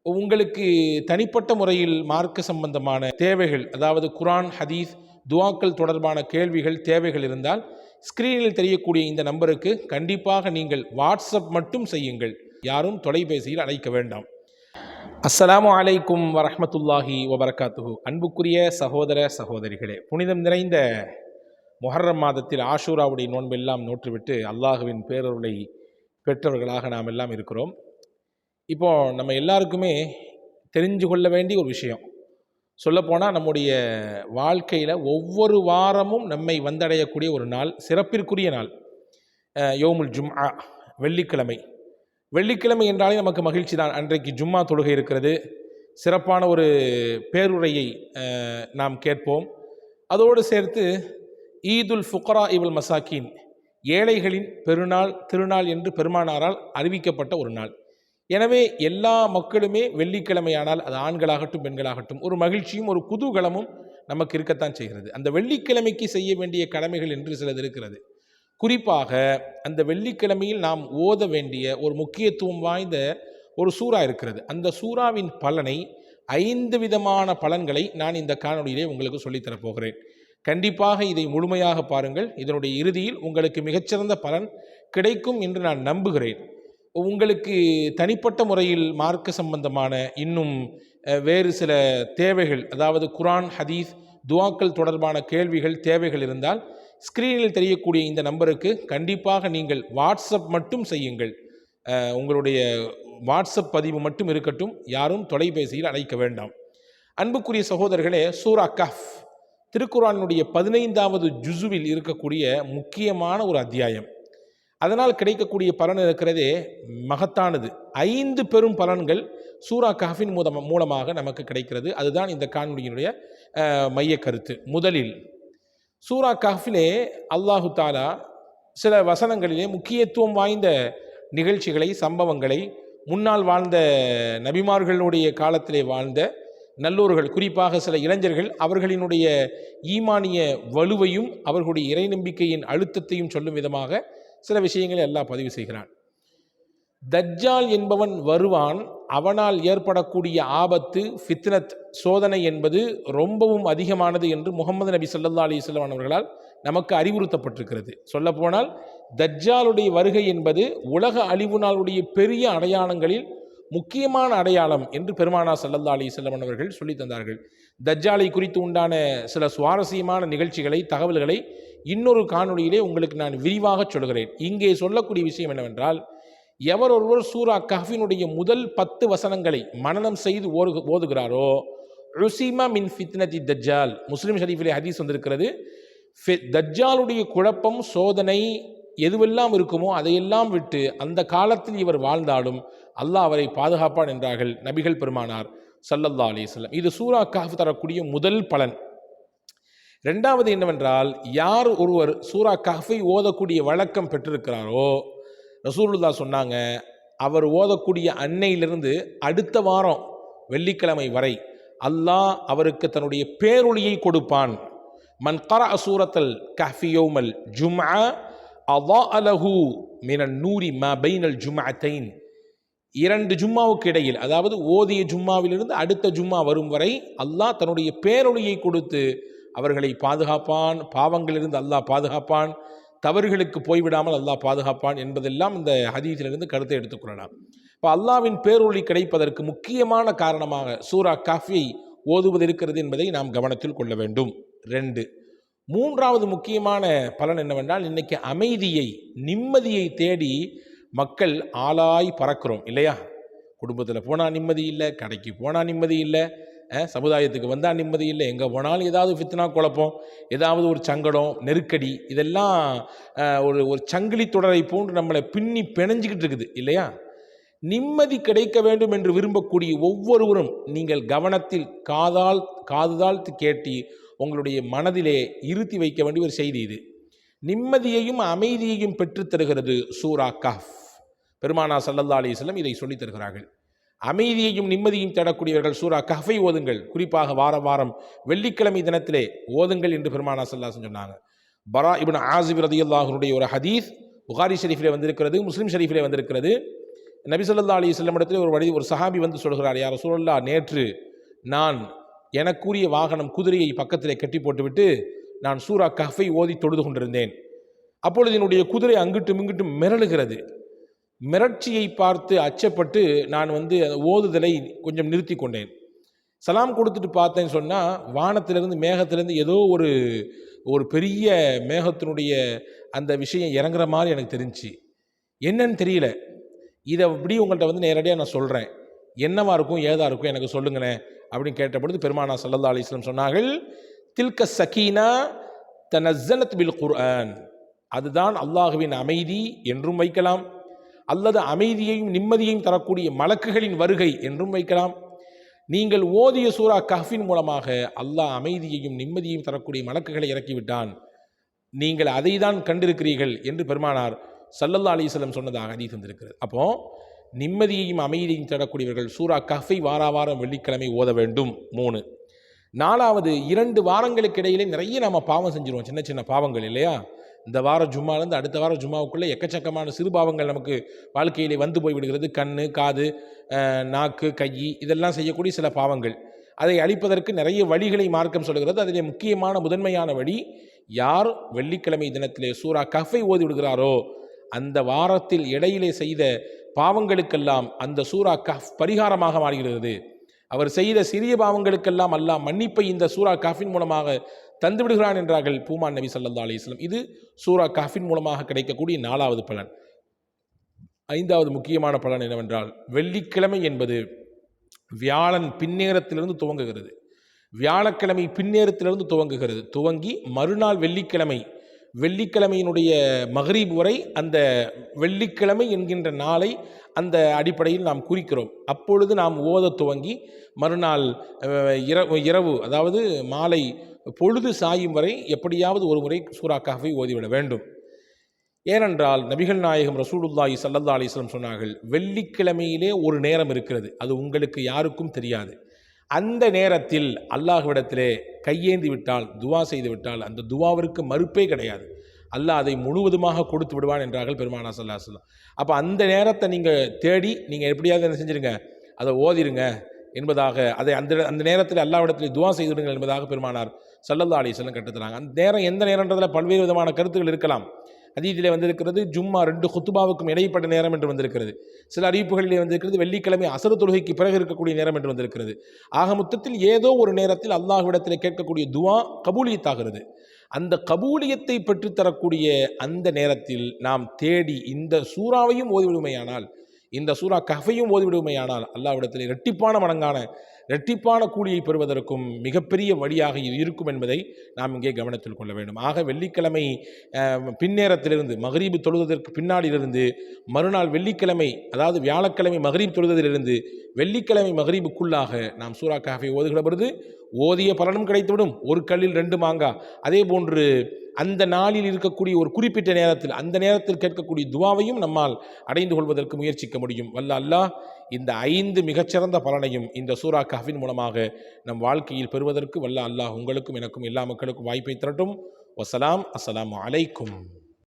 உங்களுக்கு தனிப்பட்ட முறையில் மார்க்க சம்பந்தமான தேவைகள், அதாவது குர்ஆன், ஹதீஸ், துஆக்கள் தொடர்பான கேள்விகள், தேவைகள் இருந்தால் ஸ்கிரீனில் தெரியக்கூடிய இந்த நம்பருக்கு கண்டிப்பாக நீங்கள் வாட்ஸ்அப் மட்டும் செய்யுங்கள். யாரும் தொலைபேசியில் அழைக்க வேண்டாம். அஸ்ஸலாமு அலைக்கும் வரஹ்மத்துல்லாஹி வபரகாத்துஹு. அன்புக்குரிய சகோதர சகோதரிகளே, புனிதம் நிறைந்த முஹர்ரம் மாதத்தில் ஆஷூராவுடைய நோன்பெல்லாம் நோற்றுவிட்டு அல்லாஹுவின் பேரருளை பெற்றவர்களாக நாம் எல்லாம் இருக்கிறோம். இப்போ நம்ம எல்லாருக்குமே தெரிஞ்சு கொள்ள வேண்டிய ஒரு விஷயம், சொல்லப்போனால் நம்முடைய வாழ்க்கையில் ஒவ்வொரு வாரமும் நம்மை வந்தடையக்கூடிய ஒரு நாள், சிறப்பிற்குரிய நாள் யோமுல் ஜும்ஆ, வெள்ளிக்கிழமை. வெள்ளிக்கிழமை என்றாலே நமக்கு மகிழ்ச்சி தான். அன்றைக்கு ஜும்மா தொழுகை இருக்கிறது, சிறப்பான ஒரு பேருரையை நாம் கேட்போம். அதோடு சேர்த்து ஈதுல் ஃபுக்ரா இவல் மசாக்கீன், ஏழைகளின் பெருநாள், திருநாள் என்று பெருமானாரால் அறிவிக்கப்பட்ட ஒரு நாள். எனவே எல்லா மக்களுமே வெள்ளிக்கிழமையானால், அது ஆண்களாகட்டும் பெண்களாகட்டும், ஒரு மகிழ்ச்சியும் ஒரு குதூகலமும் நமக்கு இருக்கத்தான் செய்கிறது. அந்த வெள்ளிக்கிழமைக்கு செய்ய வேண்டிய கடமைகள் என்று சிலது இருக்கிறது. குறிப்பாக அந்த வெள்ளிக்கிழமையில் நாம் ஓத வேண்டிய ஒரு முக்கியத்துவம் வாய்ந்த ஒரு சூறா இருக்கிறது. அந்த சூறாவின் பலனை, 5 விதமான பலன்களை நான் இந்த காணொளியிலே உங்களுக்கு சொல்லித்தரப் போகிறேன். கண்டிப்பாக இதை முழுமையாக பாருங்கள். இதனுடைய இறுதியில் உங்களுக்கு மிகச்சிறந்த பலன் கிடைக்கும் என்று நான் நம்புகிறேன். உங்களுக்கு தனிப்பட்ட முறையில் மார்க்க சம்பந்தமான இன்னும் வேறு சில தேவைகள், அதாவது குர்ஆன், ஹதீஸ், துஆக்கள் தொடர்பான கேள்விகள், தேவைகள் இருந்தால் ஸ்கிரீனில் தெரியக்கூடிய இந்த நம்பருக்கு கண்டிப்பாக நீங்கள் வாட்ஸ்அப் மட்டும் செய்யுங்கள். உங்களுடைய வாட்ஸ்அப் பதிவு மட்டும் இருக்கட்டும், யாரும் தொலைபேசியில் அழைக்க வேண்டாம். அன்புக்குரிய சகோதரர்களே, சூரா கஹ்ஃப் திருக்குர்ஆனுடைய 15வது ஜுசுவில் இருக்கக்கூடிய முக்கியமான ஒரு அத்தியாயம். அதனால் கிடைக்கக்கூடிய பலன் இருக்கிறதே மகத்தானது. 5 பெரும் பலன்கள் சூரா கஹ்ஃபின் மூலமாக நமக்கு கிடைக்கிறது. அதுதான் இந்த காணொளியினுடைய மைய கருத்து. முதலில் சூரா கஹ்ஃபிலே அல்லாஹு தாலா சில வசனங்களிலே முக்கியத்துவம் வாய்ந்த நிகழ்ச்சிகளை, சம்பவங்களை, முன்னால் வாழ்ந்த நபிமார்களுடைய காலத்திலே வாழ்ந்த நல்லோர்கள், குறிப்பாக சில இளைஞர்கள், அவர்களினுடைய ஈமானிய வலுவையும் அவர்களுடைய இறை நம்பிக்கையின் அழுத்தத்தையும் சொல்லும் விதமாக சில விஷயங்களை அல்லாஹ் பதிவு செய்கிறான். தஜ்ஜால் என்பவன் வருவான், அவனால் ஏற்படக்கூடிய ஆபத்து, ஃபித்னத், சோதனை என்பது ரொம்பவும் அதிகமானது என்று முகமது நபி ஸல்லல்லாஹு அலைஹி வஸல்லம் அவர்களால் நமக்கு அறிவுறுத்தப்பட்டிருக்கிறது. சொல்லப்போனால் தஜ்ஜாலுடைய வருகை என்பது உலக அழிவு நாளுடைய பெரிய அடையாளங்களில் முக்கியமான அடையாளம் என்று பெருமானார் ஸல்லல்லாஹு அலைஹி வஸல்லம் அவர்கள் சொல்லி தந்தார்கள். தஜ்ஜாலை குறித்து உண்டான சில சுவாரஸ்யமான நிகழ்ச்சிகளை, தகவல்களை இன்னொரு காணொளியிலே உங்களுக்கு நான் விரிவாக சொல்கிறேன். இங்கே சொல்லக்கூடிய விஷயம் என்னவென்றால், எவர் ஒருவர் சூரா கஹ்ஃபினுடைய முதல் 10 வசனங்களை மனனம் செய்து ஓதுகிறாரோ, உஸிமா மின் ஃபித்னதி தஜ்ஜால், முஸ்லிம் ஷரீஃபிலே ஹதீஸ் வந்திருக்கிறது. தஜ்ஜாலுடைய குழப்பம், சோதனை எதுவெல்லாம் இருக்குமோ அதையெல்லாம் விட்டு அந்த காலத்தில் இவர் வாழ்ந்தாலும் அல்லாஹ் அவரை பாதுகாப்பான் என்றார்கள் நபிகள் பெருமானார் ஸல்லல்லாஹு அலைஹி வஸல்லம். இது சூரா கஹ்ஃப் தரக்கூடிய முதல் பலன். இரண்டாவது என்னவென்றால், யார் ஒருவர் சூரா கஹ்ஃபை ஓதக்கூடிய வழக்கம் பெற்றிருக்கிறாரோ, ரசூலுல்லாஹ் சொன்னாங்க, அவர் ஓதக்கூடிய அன்னையிலிருந்து அடுத்த வாரம் வெள்ளிக்கிழமை வரை அல்லாஹ் அவருக்கு தன்னுடைய பேரொளியை கொடுப்பான். மன் கரஅ சூரத்தல் கஹ்ஃபி யௌமல் ஜும்ஆ அதாஅ லஹு மினன் நூரி மா பைனல் ஜும்அத்தைன். 2 ஜும்மாவுக்கு இடையில், அதாவது ஓதிய ஜும்மாவிலிருந்து அடுத்த ஜும்மா வரும் வரை அல்லாஹ் தன்னுடைய பேரொளியை கொடுத்து அவர்களை பாதுகாப்பான், பாவங்களிலிருந்து அல்லாஹ் பாதுகாப்பான், தவறுகளுக்கு போய்விடாமல் அல்லாஹ் பாதுகாப்பான் என்பதெல்லாம் இந்த ஹதீஸிலிருந்து கருத்தை எடுத்துக்கொள்ளலாம். இப்போ அல்லாஹ்வின் பேரொளி கிடைப்பதற்கு முக்கியமான காரணமாக சூரா கஹ்ஃபை ஓதுவது இருக்கிறது என்பதை நாம் கவனத்தில் கொள்ள வேண்டும். 2. மூன்றாவது முக்கியமான பலன் என்னவென்றால், இன்னைக்கு அமைதியை, நிம்மதியை தேடி மக்கள் ஆளாய் பறக்கிறோம் இல்லையா? குடும்பத்தில் போனால் நிம்மதி இல்லை, கடைக்கு போனால் நிம்மதி இல்லை, சமுதாயத்துக்கு வந்தால் நிம்மதி இல்லை, எங்கே போனாலும் ஏதாவது ஃபித்னா, குழப்பம், ஏதாவது ஒரு சங்கடம், நெருக்கடி, இதெல்லாம் ஒரு சங்கிலி தொடரை போன்று நம்மளை பின்னி பிணைஞ்சிக்கிட்டு இருக்குது இல்லையா? நிம்மதி கிடைக்க வேண்டும் என்று விரும்பக்கூடிய ஒவ்வொருவரும் நீங்கள் கவனத்தில் காதுதாழ்த்து கேட்டி உங்களுடைய மனதிலே இருத்தி வைக்க வேண்டிய ஒரு செய்தி இது. நிம்மதியையும் அமைதியையும் பெற்றுத் தருகிறது சூரா கஹ்ஃப். பெருமானார் ஸல்லல்லாஹு அலைஹி வஸல்லம் இதை சொல்லித் தருகிறார்கள். அமைதியையும் நிம்மதியும் தேடக்கூடியவர்கள் சூரா கஹ்ஃபை ஓதுங்கள். குறிப்பாக வாரம் வெள்ளிக்கிழமை தினத்திலே ஓதுங்கள் என்று பெருமானார் ஸல்லல்லாஹு அலைஹி வஸல்லம் சொன்னாங்க. பரா இப்னு ஆஸிப் ரலியல்லாஹு அன்ஹுடைய ஒரு ஹதீஸ் புகாரி ஷரீஃபிலே வந்திருக்கிறது, முஸ்லிம் ஷரீஃபிலே வந்திருக்கிறது. நபி ஸல்லல்லாஹு அலைஹி வஸல்லம் இடத்துல ஒரு சஹாபி வந்து சொல்கிறார், யா ரசூலல்லாஹ், நேற்று நான் எனக்குரிய வாகனம் குதிரையை பக்கத்திலே கட்டி போட்டுவிட்டு நான் சூரா கஹ்ஃபை ஓதி தொழுது கொண்டிருந்தேன். அப்பொழுது என்னுடைய குதிரை அங்கிட்டும் இங்கிட்டும் மிரளுகிறது. மிரட்சியை பார்த்து அச்சப்பட்டு நான் வந்து ஓதுதலை கொஞ்சம் நிறுத்தி கொண்டேன். சலாம் கொடுத்துட்டு பார்த்தேன்னு சொன்னால், வானத்திலிருந்து மேகத்திலிருந்து ஏதோ ஒரு பெரிய மேகத்தினுடைய அந்த விஷயம் இறங்குற மாதிரி எனக்கு தெரிஞ்சுச்சு. என்னன்னு தெரியல. இதை அப்படி உங்கள்கிட்ட வந்து நேரடியாக நான் சொல்கிறேன், என்னவா இருக்கும் ஏதா இருக்கும் எனக்கு சொல்லுங்களேன் அப்படின்னு கேட்ட பொழுது பெருமானா ஸல்லல்லாஹு அலைஹி வஸல்லம் சொன்னார்கள், தில்க சகீனா தனஸ்ஸலத் பில் குர்ஆன். அதுதான் அல்லாஹுவின் அமைதி என்றும் வைக்கலாம், அல்லது அமைதியையும் நிம்மதியையும் தரக்கூடிய மலக்குகளின் வருகை என்றும் வைக்கலாம். நீங்கள் ஓதிய சூரா கஹ்ஃபின் மூலமாக அல்லாஹ் அமைதியையும் நிம்மதியையும் தரக்கூடிய மலக்குகளை இறக்கிவிட்டான், நீங்கள் அதை தான் கண்டிருக்கிறீர்கள் என்று பெருமானார் ஸல்லல்லாஹு அலைஹி வஸல்லம் சொன்னதாக ஹதீஸ் வந்திருக்கிறது. அப்போ நிம்மதியையும் அமைதியையும் தரக்கூடியவர்கள் சூரா கஹ்ஃபை வாரம் வெள்ளிக்கிழமை ஓத வேண்டும். 3. 4வது, 2 வாரங்களுக்கு இடையிலே நிறைய நாம் பாவம் செஞ்சிருவோம், சின்ன சின்ன பாவங்கள் இல்லையா? இந்த வார ஜும்மாலேருந்து அடுத்த வார ஜும்மாவுக்குள்ளே எக்கச்சக்கமான சிறு பாவங்கள் நமக்கு வாழ்க்கையிலே வந்து போய் விடுகிறது. கண், காது, நாக்கு, கை, இதெல்லாம் செய்யக்கூடிய சில பாவங்கள். அதை அழிப்பதற்கு நிறைய வழிகளை மார்க்கம் சொல்கிறது. அதிலே முக்கியமான முதன்மையான வழி, யார் வெள்ளிக்கிழமை தினத்திலே சூரா கஹ்ஃபை ஓதி விடுகிறாரோ அந்த வாரத்தில் இடையிலே செய்த பாவங்களுக்கெல்லாம் அந்த சூரா கஹ்ஃப் பரிகாரமாக மாறுகிறது. அவர் செய்த சிறிய பாவங்களுக்கெல்லாம் அல்லாஹ் மன்னிப்பை இந்த சூரா கஹ்ஃபின் மூலமாக தந்து விடுகிறான் என்றார்கள் பூமான் நபி ஸல்லல்லாஹு அலைஹி வஸல்லம். இது சூரா கஹ்ஃபின் மூலமாக கிடைக்கக்கூடிய 4வது பலன். 5வது முக்கியமான பலன் என்னவென்றால், வெள்ளிக்கிழமை என்பது வியாழன் பின்னேரத்திலிருந்து துவங்குகிறது. வியாழக்கிழமை பின்னேரத்திலிருந்து துவங்கி மறுநாள் வெள்ளிக்கிழமையினுடைய மக்ரிப் வரை அந்த வெள்ளிக்கிழமை என்கின்ற நாளை அந்த அடிப்படையில் நாம் குறிக்கிறோம். அப்பொழுது நாம் ஓத துவங்கி மறுநாள் இரவு, அதாவது மாலை பொழுது சாயும் வரை எப்படியாவது ஒரு முறை சூரா கஹ்ஃபை ஓதிவிட வேண்டும். ஏனென்றால் நபிகள் நாயகம் ரசூலுல்லாஹி ஸல்லல்லாஹு அலைஹி வஸல்லம் சொன்னார்கள், வெள்ளிக்கிழமையிலே ஒரு நேரம் இருக்கிறது, அது உங்களுக்கு யாருக்கும் தெரியாது. அந்த நேரத்தில் அல்லாஹ்விடத்திலே கையேந்தி விட்டால், துவா செய்து விட்டால் அந்த துவாவிற்கு மறுப்பே கிடையாது, அல்லாஹ் அதை முழுவதுமாக கொடுத்து விடுவான் என்றார்கள் பெருமானா ஸல்லல்லாஹு அலைஹி வஸல்லம். அப்போ அந்த நேரத்தை நீங்கள் தேடி நீங்கள் எப்படியாவது என்ன செஞ்சிருங்க, அதை ஓதிருங்க என்பதாக, அதை அந்த நேரத்தில் அல்லாஹ்விடத்தில் துவா செய்துவிடுங்கள் என்பதாக பெருமானார் ஸல்லல்லாஹு அலைஹி வஸல்லம் கற்றுத்தராங்க. அந்த நேரம் எந்த நேரன்றதில் பல்வேறு விதமான கருத்துக்கள் இருக்கலாம். ஹதீஸிலே வந்திருக்கிறது ஜும்மா 2 குத்துபாவுக்கும் இடைப்பட்ட நேரம் என்று வந்திருக்கிறது. சில அறிவிப்புகளிலே வந்திருக்கிறது வெள்ளிக்கிழமை அசர் தொழுகைக்கு பிறகு இருக்கக்கூடிய நேரம் என்று வந்திருக்கிறது. ஆக மொத்தத்தில் ஏதோ ஒரு நேரத்தில் அல்லாஹ்விடத்தில் கேட்கக்கூடிய துவா கபூலியத்தாகிறது. அந்த கபூலியத்தை பெற்றுத்தரக்கூடிய அந்த நேரத்தில் நாம் தேடி இந்த சூறாவையும் ஓதிவிடுமையானால், இந்த சூரா கஹ்ஃபையும் ஓதிவிடுமையானால் அல்லாஹ்விடத்தில் இரட்டிப்பான கூலியை பெறுவதற்கும் மிகப்பெரிய வழியாக இது இருக்கும் என்பதை நாம் இங்கே கவனத்தில் கொள்ள வேண்டும். ஆக வெள்ளிக்கிழமை பின்னேரத்திலிருந்து மக்ரிப் தொழுவதற்கு பின்னாடியிலிருந்து மறுநாள் வெள்ளிக்கிழமை, அதாவது வியாழக்கிழமை மக்ரிப் தொழுவதிலிருந்து வெள்ளிக்கிழமை மக்ரிபுக்குள்ளாக நாம் சூரா கஹ்ஃபை ஓதுகிற பொழுது ஓதிய பலனும் கிடைத்துவிடும், ஒரு கல்லில் 2 மாங்காய். அதே போன்று அந்த நாளில் இருக்கக்கூடிய ஒரு குறிப்பிட்ட நேரத்தில், அந்த நேரத்தில் கேட்கக்கூடிய துவாவையும் நம்மால் அடைந்து கொள்வதற்கு முயற்சிக்க முடியும். வல்ல அல்லாஹ் இந்த 5 மிகச்சிறந்த பலனையும் இந்த சூரா கஹ்ஃபின் மூலமாக நம் வாழ்க்கையில் பெறுவதற்கு வல்ல அல்லாஹ் உங்களுக்கும் எனக்கும் எல்லா மக்களுக்கும் வாய்ப்பை தரட்டும். வஸ்ஸலாம். அஸ்ஸலாமு அலைக்கும்.